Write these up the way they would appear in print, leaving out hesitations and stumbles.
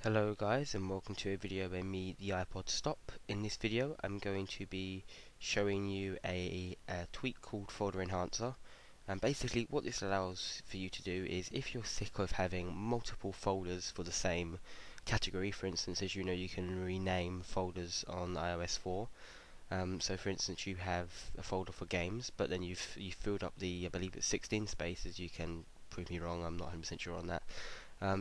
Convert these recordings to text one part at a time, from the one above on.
Hello guys, and welcome to a video by me, the iPodStop. In this video I'm going to be showing you a tweak called FolderEnhancer, and basically what this allows for you to do is, if you're sick of having multiple folders for the same category, for instance, as you know, you can rename folders on iOS 4. So for instance, you have a folder for games, but then you've filled up the, I believe it's 16 spaces. You can prove me wrong, I'm not 100% sure on that.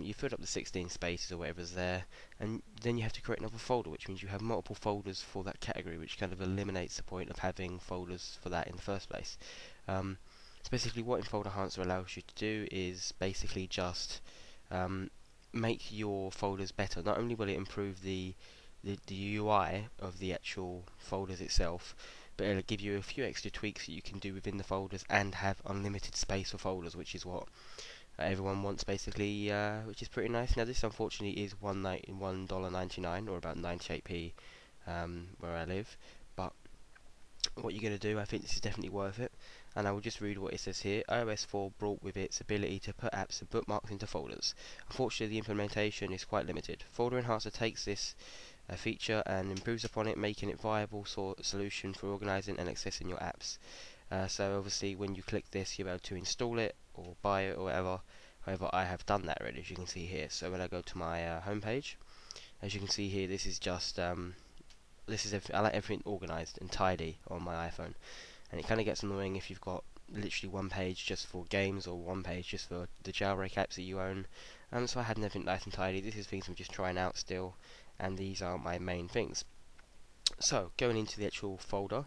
You filled up the 16 spaces or whatever's there, and then you have to create another folder, which means you have multiple folders for that category, which kind of eliminates the point of having folders for that in the first place. So basically what FolderEnhancer allows you to do is basically just make your folders better. Not only will it improve the UI of the actual folders itself, but it'll give you a few extra tweaks that you can do within the folders and have unlimited space for folders, which is what everyone wants basically, which is pretty nice. Now this unfortunately is $1.99 or about 98p where I live, but what you're going to do, I think this is definitely worth it, and I will just read what it says here. iOS 4 brought with its ability to put apps and bookmarks into folders. Unfortunately, the implementation is quite limited. FolderEnhancer takes this feature and improves upon it, making it a viable solution for organizing and accessing your apps. So obviously when you click this, you're able to install it or buy it or whatever. However, I have done that already, as you can see here. So when I go to my home page, as you can see here, this is just I like everything organized and tidy on my iPhone, and it kind of gets annoying if you've got literally one page just for games or one page just for the Jailbreak apps that you own. So I had everything nice and tidy. This is things I'm just trying out still, and these are my main things. So going into the actual folder,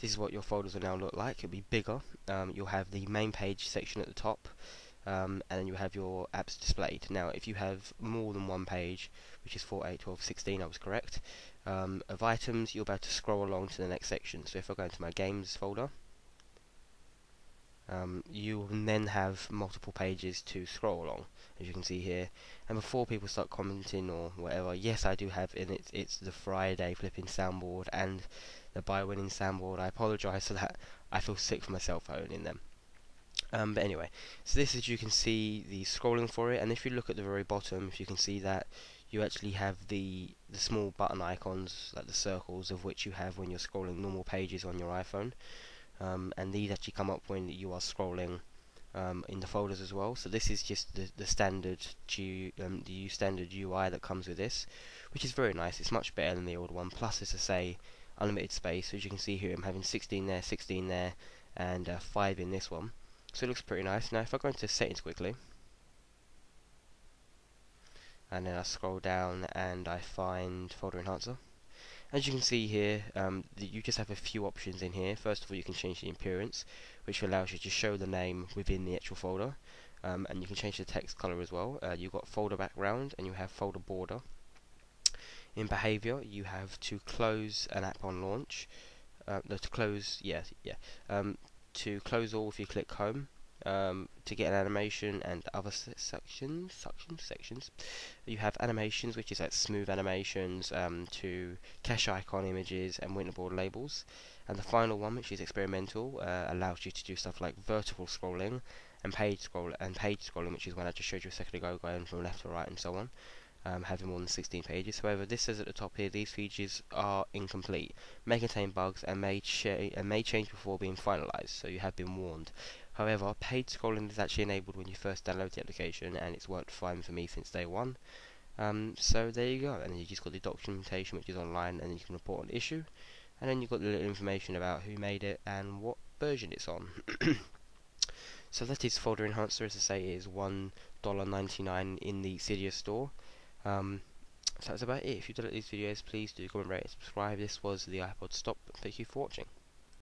this is what your folders will now look like. It'll be bigger. You'll have the main page section at the top, and then you have your apps displayed. Now if you have more than one page, which is 4, 8, 12, 16, I was correct, of items, you'll be able to scroll along to the next section. So if I go into my games folder, you will then have multiple pages to scroll along, as you can see here. And before people start commenting or whatever, yes, I do have in it, it's the Friday flipping soundboard and the buy-winning soundboard. I apologise for that. I feel sick for myself owning them. But anyway, so this is, you can see the scrolling for it, and if you look at the very bottom, if you can see that you actually have the small button icons, like the circles, of which you have when you're scrolling normal pages on your iPhone. And these actually come up when you are scrolling in the folders as well. So this is just the standard standard UI that comes with this, which is very nice. It's much better than the old one. Plus, as I say, unlimited space. So as you can see here, I'm having 16 there, 16 there, and 5 in this one. So it looks pretty nice. Now if I go into settings quickly, and then I scroll down and I find FolderEnhancer. As you can see here, you just have a few options in here. First of all, you can change the appearance, which allows you to show the name within the actual folder, and you can change the text color as well. You've got folder background and you have folder border. In behavior, you have to close an app on launch. To close, to close all if you click home. To get an animation and other sections. You have animations, which is like smooth animations, to cache icon images and winterboard labels. And the final one, which is experimental, allows you to do stuff like vertical scrolling and page scrolling, which is when I just showed you a second ago, going from left to right and so on. Having more than 16 pages. However, this says at the top here, these features are incomplete, may contain bugs, and may change before being finalized, so you have been warned. However, paid scrolling is actually enabled when you first download the application, and it's worked fine for me since day one. So there you go, and then you just got the documentation, which is online, and you can report an issue, and then you've got the little information about who made it and what version it's on. So that is FolderEnhancer. As I say, it is $1.99 in the Cydia store. So that's about it. If you did like these videos, please do comment, rate, and subscribe. This was the iPodStop. Thank you for watching.